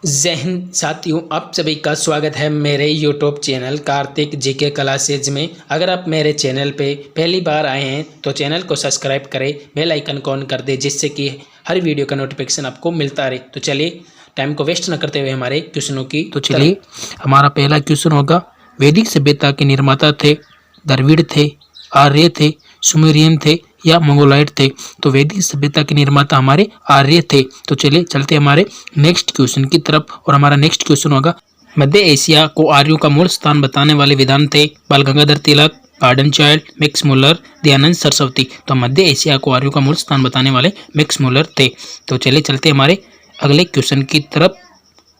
जय हिंद साथियों, आप सभी का स्वागत है मेरे YouTube channel Kartik GK classes में। अगर आप मेरे चैनल पे पहली बार आए हैं तो चैनल को सब्सक्राइब करें, बेल आइकन को ऑन कर दें जिससे कि हर वीडियो का नोटिफिकेशन आपको मिलता रहे। तो चलिए टाइम को वेस्ट न करते हुए हमारे क्वेश्चनों की तो चलिए हमारा पहला क्वेश्चन होगा। वैदिक सभ्यता के निर्माता थे द्रविड़ थे, आर्य थे, सुमेरियन थे या मंगोलाइट थे। तो वैदिक सभ्यता के निर्माता हमारे आर्य थे। तो चलिए चलते हमारे नेक्स्ट क्वेश्चन की तरफ और हमारा नेक्स्ट क्वेश्चन होगा। मध्य एशिया को आर्यों का मूल स्थान बताने वाले विद्वान थे Bal Gangadhar Tilak, Gordon Childe, Max Muller, Dayanand Saraswati. तो मध्य एशिया को आर्यों का मूल स्थान बताने वाले मैक्स मुलर थे। तो चलिए चलते हमारे अगले क्वेश्चन की तरफ।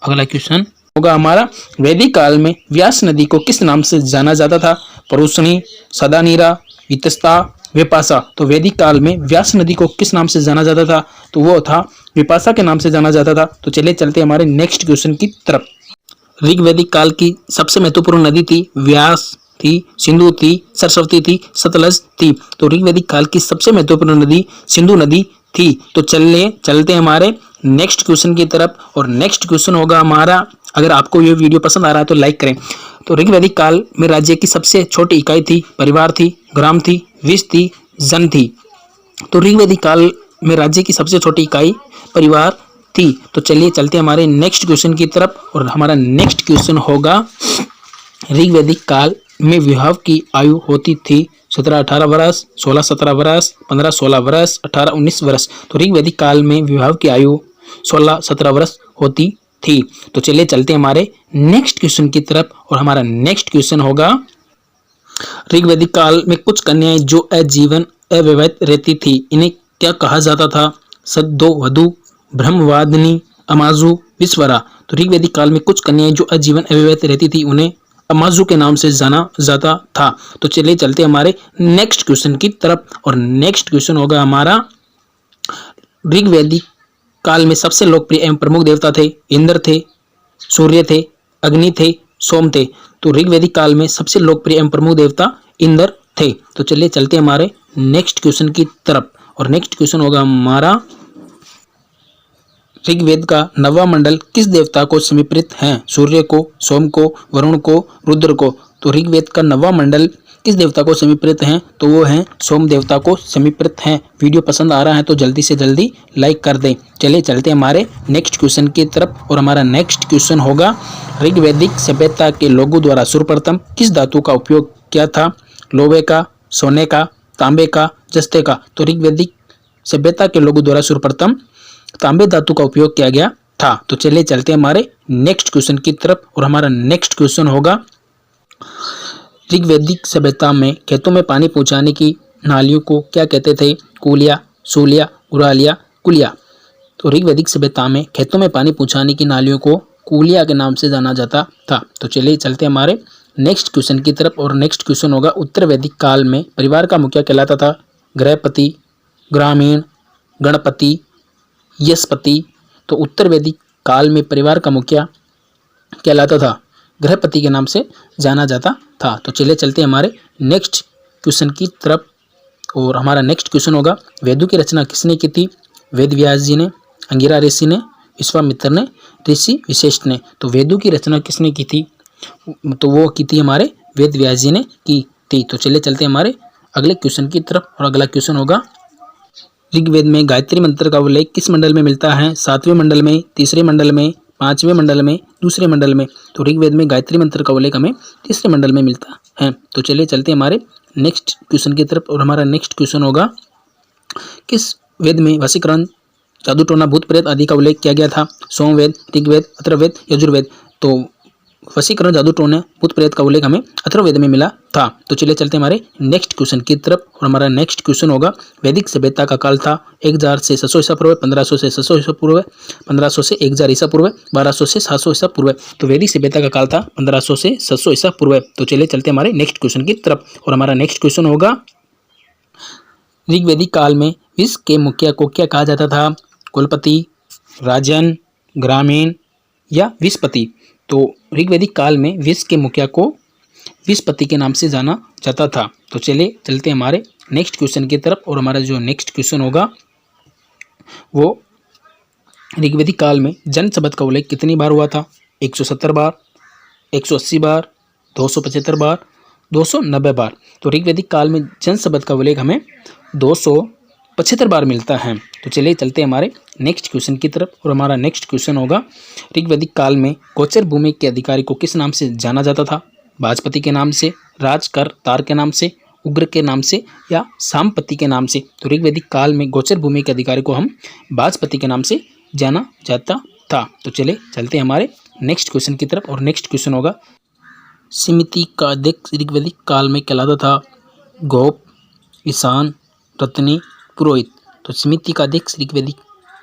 अगला क्वेश्चन होगा हमारा, वैदिक काल में व्यास नदी को किस नाम से जाना जाता था? परुष्णी, सदानीरा, वितस्ता, विपाशा। तो वैदिक काल में व्यास नदी को किस नाम से जाना जाता था? तो वो था विपाशा के नाम से जाना जाता था। तो चलिए चलते हमारे नेक्स्ट क्वेश्चन की तरफ। ऋग्वैदिक काल की सबसे महत्वपूर्ण नदी थी व्यास थी, सिंधु थी, सरस्वती थी, सतलज थी। तो ऋग्वैदिक काल की सबसे महत्वपूर्ण नदी सिंधु नदी थी। तो चलते हमारे नेक्स्ट क्वेश्चन की तरफ और नेक्स्ट क्वेश्चन होगा हमारा। अगर आपको ये वीडियो पसंद आ रहा है तो लाइक करें। तो ऋग्वैदिक काल में राज्य की सबसे छोटी इकाई थी परिवार थी, ग्राम थी, विष थी, जन थी। तो ऋग्वैदिक काल में राज्य की सबसे छोटी इकाई परिवार थी। तो चलिए चलते हमारे नेक्स्ट क्वेश्चन की तरफ और हमारा नेक्स्ट क्वेश्चन होगा। ऋग्वैदिक काल में विवाह की आयु होती थी 17-18 वर्ष, 16-17 वर्ष, 15-16 वर्ष, 18-19 वर्ष। तो ऋग्वैदिक काल में विवाह की आयु 16-17 वर्ष होती थी। तो चलिए चलते हमारे नेक्स्ट क्वेश्चन की तरफ और हमारा नेक्स्ट क्वेश्चन होगा। ऋग्वैदिक काल में कुछ कन्याएं जो अजीवन अविवाहित रहती थी इन्हें क्या कहा जाता था? सद्दो वधु, ब्रह्मवादिनी, अमाजु, विश्वरा। तो ऋग्वैदिक काल में कुछ कन्याएं जो अजीवन अविवाहित रहती थी उन्हें अमाजु के नाम से जाना जाता था। तो चलिए चलते हमारे नेक्स्ट क्वेश्चन की तरफ और नेक्स्ट क्वेश्चन होगा हमारा। ऋग्वैदिक काल में सबसे लोकप्रिय एवं प्रमुख देवता थे इंद्र थे, सूर्य थे, अग्नि थे, सोम थे। तो ऋग्वैदिक काल में सबसे लोकप्रिय एवं प्रमुख देवता इंद्र थे। तो चलिए चलते हमारे नेक्स्ट क्वेश्चन की तरफ और नेक्स्ट क्वेश्चन होगा हमारा। ऋग्वेद का नवा मंडल किस देवता को समर्पित है? सूर्य को, सोम को, वरुण को, रुद्र को। तो ऋग्वेद का नवा मंडल किस देवता को समर्पित है? तो वो है सोम देवता को समर्पित है। वीडियो पसंद आ रहा है तो जल्दी से जल्दी लाइक कर दें। चलिए चलते हमारे नेक्स्ट क्वेश्चन की तरफ और हमारा नेक्स्ट क्वेश्चन होगा। ऋग्वैदिक सभ्यता के लोगों द्वारा सर्वप्रथम किस धातु का उपयोग किया था? लोहे का, सोने का, तांबे का, जस्ते का। तो ऋग्वैदिक सभ्यता के लोगों द्वारा सर्वप्रथम तांबे धातु का उपयोग किया गया था। तो चलिए चलते हमारे नेक्स्ट क्वेश्चन की तरफ और हमारा नेक्स्ट क्वेश्चन होगा। ऋग्वैदिक सभ्यता में खेतों में पानी पहुंचाने की नालियों को क्या कहते थे? कूलिया, सूलिया, गुरालिया, कुलिया। तो ऋग्वैदिक सभ्यता में खेतों में पानी पहुंचाने की नालियों को कूलिया के नाम से जाना जाता था। तो चलिए चलते हमारे नेक्स्ट क्वेश्चन की तरफ और नेक्स्ट क्वेश्चन होगा। उत्तर वैदिक काल में परिवार का मुखिया कहलाता था गृहपति, ग्रामीण, गणपति, यशपति। तो उत्तर वैदिक काल में परिवार का मुखिया कहलाता था गृहपति के नाम से जाना जाता था। तो चलिए चलते हमारे नेक्स्ट क्वेश्चन की तरफ और हमारा नेक्स्ट क्वेश्चन होगा। वेदों की रचना किसने की थी? वेद व्यास जी ने, अंगिरा ऋषि ने, विश्वामित्र ने, ऋषि वशिष्ठ ने। तो वेदों की रचना किसने की थी? तो वो की थी हमारे वेद व्यास जी ने की थी। तो चलिए चलते हमारे अगले क्वेश्चन की तरफ और अगला क्वेश्चन होगा। ऋग्वेद में गायत्री मंत्र का उल्लेख किस मंडल में मिलता है? 7वें मंडल में, तीसरे मंडल में, 5वें मंडल में, दूसरे मंडल में। तो ऋग्वेद में गायत्री मंत्र का उल्लेख हमें तीसरे मंडल में मिलता है। तो चलिए चलते हमारे नेक्स्ट क्वेश्चन की तरफ और हमारा नेक्स्ट क्वेश्चन होगा। किस वेद में वशीकरण, जादू टोना, भूत प्रेत आदि का उल्लेख किया गया था? सोमवेद, ऋग्वेद, अथर्ववेद, यजुर्वेद। तो वशीकरण, जादू टोने, भूत प्रेत का उल्लेख हमें अथर्ववेद में मिला था। तो चलिए चलते हमारे नेक्स्ट क्वेश्चन की तरफ और हमारा नेक्स्ट क्वेश्चन होगा। वैदिक सभ्यता का काल था 1000 से 700 ईसा पूर्व, 1500 से 700 ईसा पूर्व, 1500 से 1000 ईसा पूर्व, 1200 से 700 ईसा पूर्व। तो वैदिक सभ्यता का काल था 1500 से 700 ईसा पूर्व। तो चलिए चलते हमारे नेक्स्ट क्वेश्चन की तरफ और हमारा नेक्स्ट क्वेश्चन होगा। ऋग्वैदिक काल में विश्व के मुखिया को क्या कहा जाता था? कुलपति, राजन, ग्रामीण या विश्वपति। तो ऋग्वैदिक काल में विश्व के मुखिया को विश्वपति के नाम से जाना जाता था। तो चलिए चलते हमारे नेक्स्ट क्वेश्चन की तरफ और हमारा जो नेक्स्ट क्वेश्चन होगा वो ऋग्वेदिक काल में जन शब्द का उल्लेख कितनी बार हुआ था? 170 बार, 180 बार, 275 बार, 290 बार। तो ऋग्वेदिक काल में जन शब्द का उल्लेख हमें 275 बार मिलता है। तो चलिए चलते हैं हमारे नेक्स्ट क्वेश्चन की तरफ, और हमारा नेक्स्ट क्वेश्चन होगा, ऋग्वेदिक काल में गोचर भूमि के अधिकारी को किस नाम से जाना जाता था? बाजपति के नाम से, राजकरतार के नाम से, उग्र के नाम से, या सामपति के नाम से? तो ऋग्वेदिक काल में गोचर भूमि के अधिकारी को हम बाजपति के नाम से जाना जाता था। तो चलिए चलते हैं हमारे नेक्स्ट क्वेश्चन की तरफ, और नेक्स्ट क्वेश्चन होगा, समिति का अध्यक्ष ऋग्वेदिक काल में कहलाता था गोप, ईशान, रत्नी, पुरोहित। तो समिति का अध्यक्ष ऋग्वेदिक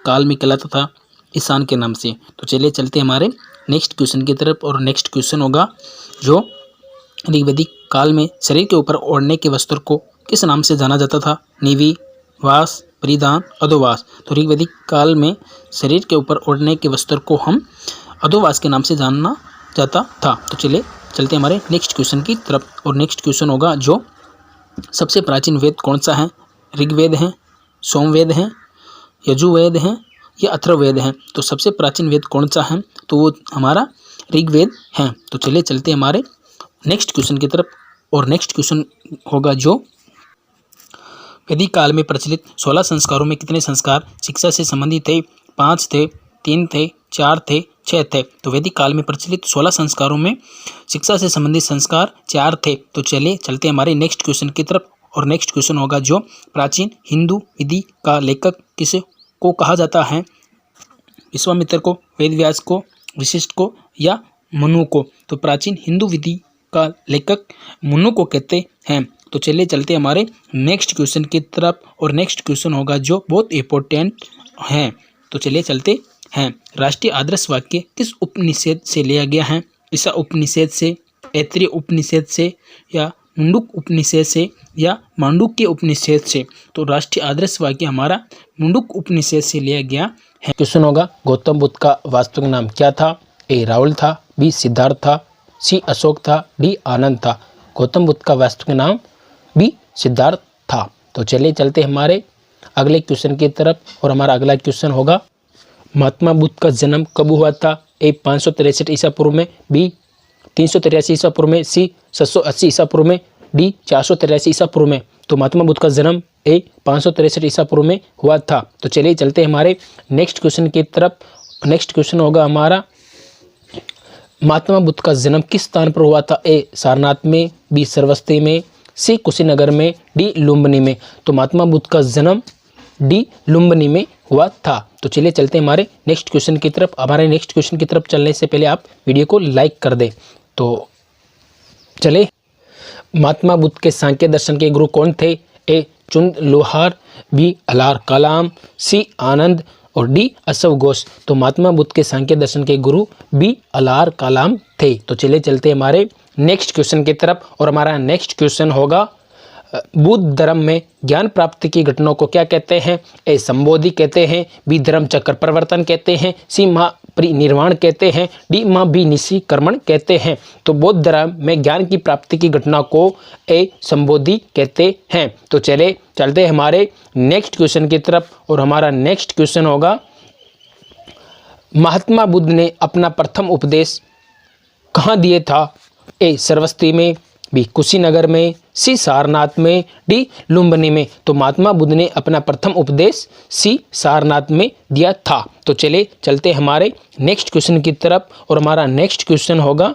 काल में कहलाता था ईशान के नाम से। तो चलिए चलते हैं हमारे नेक्स्ट क्वेश्चन की तरफ, और नेक्स्ट क्वेश्चन होगा, जो ऋग्वेदिक काल में शरीर के ऊपर ओढ़ने के वस्त्र को किस नाम से जाना जाता था? निवि, वास, परिधान, अधोवास। तो ऋग्वेदिक काल में शरीर के ऊपर ओढ़ने के वस्त्र को हम अधोवास के नाम से जाना जाता था। तो चलिए चलते हैं हमारे नेक्स्ट क्वेश्चन की तरफ, और नेक्स्ट क्वेश्चन होगा, जो सबसे प्राचीन वेद कौन सा है? ऋग्वेद है, सोमवेद है, यजुर्वेद है, या अथर्ववेद है? तो सबसे प्राचीन वेद कौन सा है? तो वो हमारा ऋग्वेद है। तो चलिए चलते हैं हमारे नेक्स्ट क्वेश्चन की तरफ, और नेक्स्ट क्वेश्चन होगा, जो वैदिक काल में प्रचलित 16 संस्कारों में कितने संस्कार शिक्षा से संबंधित थे? 5 थे, 3 थे, 4 थे, 6 थे? तो वैदिक काल में प्रचलित 16 संस्कारों में शिक्षा से संबंधित संस्कार 4 थे। तो चलिए चलते हैं हमारे नेक्स्ट क्वेश्चन की तरफ, और नेक्स्ट क्वेश्चन होगा, जो प्राचीन हिंदू विधि का लेखक किसे को कहा जाता है? विश्वामित्र को, वेदव्यास को, वशिष्ठ को, या मनु को? तो प्राचीन हिंदू विधि का लेखक मनु को कहते हैं। तो चलिए चलते हैं हमारे नेक्स्ट क्वेश्चन की तरफ, और नेक्स्ट क्वेश्चन होगा, जो बहुत इंपॉर्टेंट है। तो चलिए चलते हैं, राष्ट्रीय आदर्श वाक्य किस उपनिषद से लिया गया है? ईसा उपनिषद से, ऐत्रेय उपनिषद से, या मुंडुक उपनिषद से, या मांडुक्य उपनिषद से? तो राष्ट्रीय आदर्श वाक्य हमारा मुंडुक उपनिषद से लिया गया है। क्वेश्चन होगा, गौतम बुद्ध का वास्तविक नाम क्या था? ए राहुल था, बी सिद्धार्थ था, सी अशोक था, डी आनंद था? गौतम बुद्ध का वास्तविक नाम बी सिद्धार्थ था। तो चलिए चलते हमारे अगले क्वेश्चन की तरफ, और हमारा अगला क्वेश्चन होगा, महात्मा बुद्ध का जन्म कब हुआ था? ए 563 ईसा पूर्व में, बी 383 ईसा पूर्व में, सी 780 ईसा पूर्व में, डी 483 ईसा पूर्व में? तो महात्मा बुद्ध का जन्म 563 ईसा पूर्व में हुआ था। तो चलिए चलते हैं हमारे नेक्स्ट क्वेश्चन की तरफ। नेक्स्ट क्वेश्चन होगा हमारा, महात्मा बुद्ध का जन्म किस स्थान पर हुआ था? ए सारनाथ में, बी श्रावस्ती में, सी कुशीनगर में, डी लुम्बिनी में? तो महात्मा बुद्ध का जन्म डी लुम्बिनी में हुआ था। तो चलिए चलते हैं हमारे नेक्स्ट क्वेश्चन की तरफ। हमारे नेक्स्ट क्वेश्चन की तरफ चलने से पहले आप वीडियो को लाइक कर दें। तो चले, महात्मा बुद्ध के सांख्य दर्शन के गुरु कौन थे? ए चुंद लोहार, बी अलार कलाम, सी आनंद, और डी अशव घोष? तो महात्मा बुद्ध के सांख्य दर्शन के गुरु बी अलार कलाम थे। तो चलिए चलते हैं हमारे नेक्स्ट क्वेश्चन की तरफ, और हमारा नेक्स्ट क्वेश्चन होगा, बुद्ध धर्म में ज्ञान प्राप्ति की घटनाओं को क्या कहते हैं? ए संबोधि कहते हैं, बी धर्म चक्र परिवर्तन कहते हैं, सी महापरिनिर्वाण कहते हैं, डी महाविनिशीकरण कहते हैं? तो बौद्ध धर्म में ज्ञान की प्राप्ति की घटना को ए संबोधि कहते हैं। तो चले चलते हमारे नेक्स्ट क्वेश्चन की तरफ, और हमारा नेक्स्ट क्वेश्चन होगा, महात्मा बुद्ध ने अपना प्रथम उपदेश कहाँ दिए था? ए श्रावस्ती में, बी कुशीनगर में, सी सारनाथ में, डी लुम्बिनी में? तो महात्मा बुद्ध ने अपना प्रथम उपदेश सी सारनाथ में दिया था। तो चलिए चलते हमारे नेक्स्ट क्वेश्चन की तरफ, और हमारा नेक्स्ट क्वेश्चन होगा,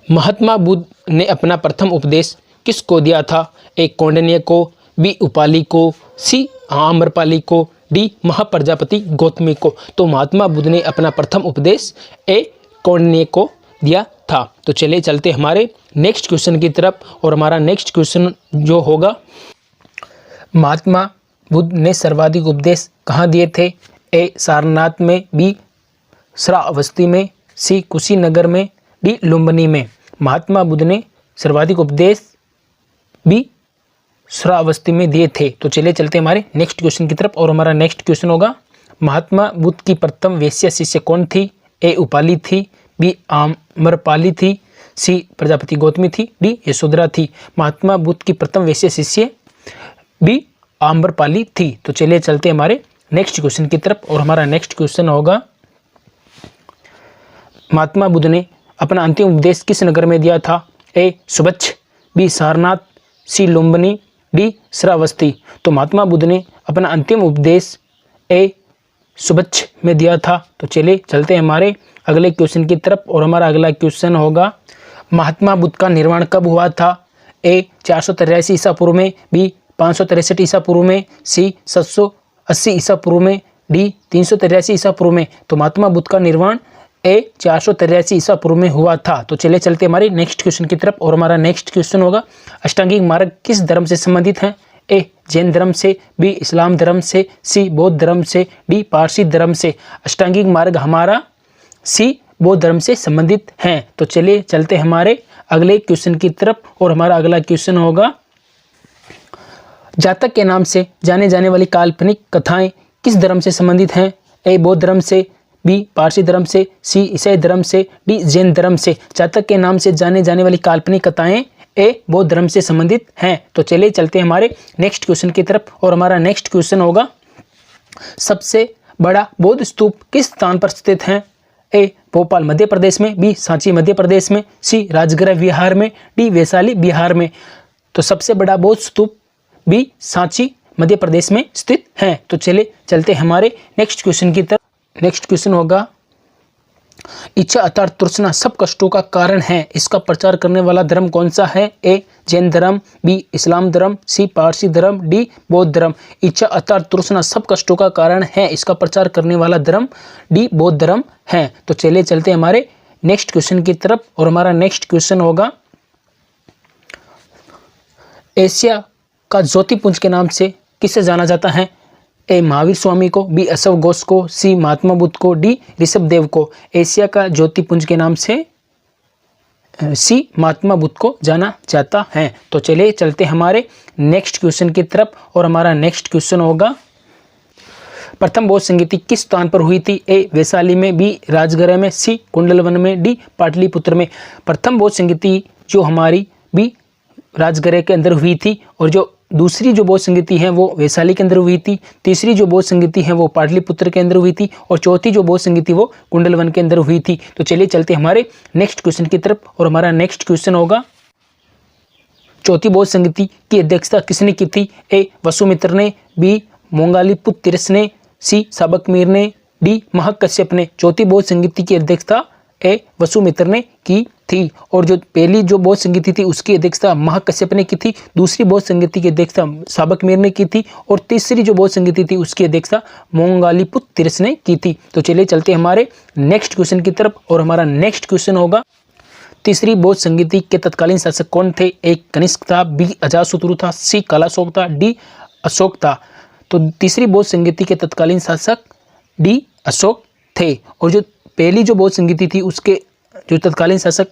महात्मा बुद्ध ने अपना प्रथम उपदेश किसको दिया था? ए कौंडिन्य को, बी उपाली को, सी आम्रपाली को, डी महाप्रजापति गौतमी को? तो महात्मा बुद्ध ने अपना प्रथम उपदेश ए कौंडिन्य को दिया था। तो चलिए चलते हमारे नेक्स्ट क्वेश्चन की तरफ, और हमारा नेक्स्ट क्वेश्चन जो होगा, महात्मा बुद्ध ने सर्वाधिक उपदेश कहाँ दिए थे? ए सारनाथ में, बी श्रावस्ती में, सी कुशीनगर में, डी लुम्बिनी में? महात्मा बुद्ध ने सर्वाधिक उपदेश बी श्रावस्ती में दिए थे। तो चलिए चलते हमारे नेक्स्ट क्वेश्चन की तरफ, और हमारा नेक्स्ट क्वेश्चन होगा, महात्मा बुद्ध की प्रथम वेश्या शिष्य कौन थी? ए उपाली थी, बी आम्रपाली थी, सी प्रजापति गौतमी थी, डी यशोधरा थी? महात्मा बुद्ध की प्रथम वेश्या शिष्य बी आम्रपाली थी। तो चलिए चलते हमारे नेक्स्ट क्वेश्चन की तरफ। और हमारा नेक्स्ट क्वेश्चन होगा, महात्मा बुद्ध ने अपना अंतिम उपदेश किस नगर में दिया था? ए सुबच्छ, बी सारनाथ, सी लुम्बिनी, डी श्रावस्ती। तो महात्मा बुद्ध ने अपना अंतिम उपदेश ए सुबच्छ में दिया था। तो चलिए चलते हैं हमारे अगले क्वेश्चन की तरफ। और हमारा अगला क्वेश्चन होगा, महात्मा बुद्ध का निर्माण कब हुआ था? ए 483 ईसा पूर्व में, बी 563 ईसा पूर्व में, सी 780 ईसा पूर्व में, डी 383 ईसा पूर्व में। तो महात्मा बुद्ध का निर्माण ए 483 ईसा पूर्व में हुआ था। तो चलिए चलते हमारे नेक्स्ट क्वेश्चन की तरफ। और हमारा नेक्स्ट क्वेश्चन होगा, अष्टांगिक मार्ग किस धर्म से संबंधित है? ए जैन धर्म से, बी इस्लाम धर्म से, सी बौद्ध धर्म से, डी पारसी धर्म से। अष्टांगिक मार्ग हमारा सी बौद्ध धर्म से संबंधित हैं। तो चलिए चलते हमारे अगले क्वेश्चन की तरफ। और हमारा अगला क्वेश्चन होगा, जातक के नाम से जाने जाने वाली काल्पनिक कथाएं किस धर्म से संबंधित हैं? ए बौद्ध धर्म से, बी पारसी धर्म से, सी ईसाई धर्म से, डी जैन धर्म से। जातक के नाम से जाने जाने वाली काल्पनिक कथाएं ए बौद्ध धर्म से संबंधित हैं। तो चलिए चलते हैं हमारे नेक्स्ट क्वेश्चन की तरफ। और हमारा नेक्स्ट क्वेश्चन होगा, सबसे बड़ा बौद्ध स्तूप किस स्थान पर स्थित है? ए भोपाल मध्य प्रदेश में, बी सांची मध्य प्रदेश में, सी राजगृह बिहार में, डी वैशाली बिहार में। तो सबसे बड़ा बौद्ध स्तूप बी सांची मध्य प्रदेश में स्थित है। तो चलिए चलते हमारे नेक्स्ट क्वेश्चन की तरफ। नेक्स्ट क्वेश्चन होगा, इच्छा अर्थात तृष्णा सब कष्टों का कारण है, इसका प्रचार करने वाला धर्म कौन सा है? ए जैन धर्म, बी इस्लाम धर्म, सी पारसी धर्म, डी बौद्ध धर्म। इच्छा अर्थात तृष्णा सब कष्टों का कारण है, इसका प्रचार करने वाला धर्म डी बौद्ध धर्म है। तो चलिए चलते हमारे नेक्स्ट क्वेश्चन की तरफ। और हमारा नेक्स्ट क्वेश्चन होगा, एशिया का ज्योतिपुंज के नाम से किसे जाना जाता है? ए महावीर स्वामी को, बी अशोक घोष को, सी महात्मा बुद्ध को, डी ऋषभदेव को। एशिया का ज्योतिपुंज के नाम से सी महात्मा बुद्ध को जाना जाता है। तो चलिए चलते हमारे नेक्स्ट क्वेश्चन की तरफ। और हमारा नेक्स्ट क्वेश्चन होगा, प्रथम बौद्ध संगीति किस स्थान पर हुई थी? ए वैशाली में, बी राजगृह में, सी कुंडलवन में, डी पाटलिपुत्र में। प्रथम बौद्ध संगीति जो हमारी बी राजगृह के अंदर हुई थी, और जो दूसरी जो बौद्ध संगीति है वो वैशाली के अंदर हुई थी, तीसरी जो बौद्ध संगीति है वो पाटलिपुत्र के अंदर हुई थी, और चौथी जो बौद्ध संगीति वो कुंडलवन के अंदर हुई थी। तो चलिए चलते हमारे नेक्स्ट क्वेश्चन की तरफ। और हमारा नेक्स्ट क्वेश्चन होगा, चौथी बौद्ध संगीति की अध्यक्षता किसने की थी? ए वसुमित्र ने, बी मोंगालीपुत्र तिरस ने, सी साबकमीर ने, डी महकश्यप ने। चौथी बौद्ध संगीति की अध्यक्षता ए वसुमित्र ने की थी, और जो पहली जो बौद्ध संगीति थी उसकी अध्यक्षता महकश्यप ने की थी, दूसरी बौद्ध संगीति की अध्यक्षता साबकमीर ने की थी, और तीसरी जो बौद्ध संगीति थी उसकी अध्यक्षता मोंगालीपुत्र तिरस ने की थी। तो चलिए चलते हमारे नेक्स्ट क्वेश्चन की तरफ। और हमारा नेक्स्ट क्वेश्चन होगा, तीसरी बौद्ध संगीति के तत्कालीन शासक कौन थे? ए कनिष्क था, बी अजातशत्रु था, सी कालाशोक था, डी अशोक था। तो तीसरी बौद्ध संगीति के तत्कालीन शासक डी अशोक थे, और जो पहली जो बौद्ध संगीति थी उसके जो तत्कालीन शासक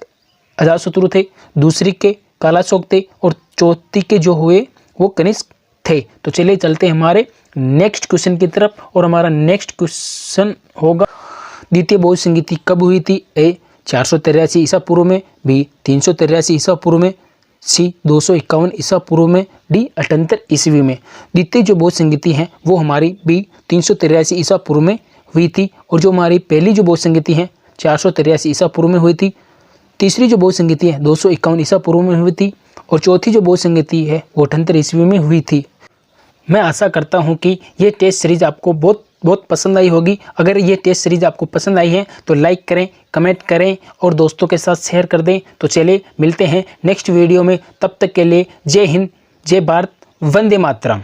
अजातशत्रु थे, दूसरी के कालाशोक थे, और चौथी के जो हुए वो कनिष्क थे। तो चलिए चलते हमारे नेक्स्ट क्वेश्चन की तरफ। और हमारा नेक्स्ट क्वेश्चन होगा, द्वितीय बौद्ध संगीति कब हुई थी? ए 483 ईसा पूर्व में, बी 383 ईसा पूर्व में, सी 251 ईसा पूर्व में, डी 78 ईस्वी में। द्वितीय जो बौद्ध संगीति है वो हमारी बी 383 ईसा पूर्व में हुई थी, और जो हमारी पहली जो बौद्ध संगीति है 483 ईसा पूर्व में हुई थी, तीसरी जो बौद्ध संगीति है 251 ईसा पूर्व में हुई थी, और चौथी जो बौद्ध संगीति है वो 78 ईस्वी में हुई थी। मैं आशा करता हूं कि ये टेस्ट सीरीज आपको बहुत पसंद आई होगी। अगर ये टेस्ट सीरीज आपको पसंद आई है तो लाइक करें, कमेंट करें और दोस्तों के साथ शेयर कर दें। तो चलिए मिलते हैं नेक्स्ट वीडियो में, तब तक के लिए जय हिंद, जय भारत, वंदे मातरम।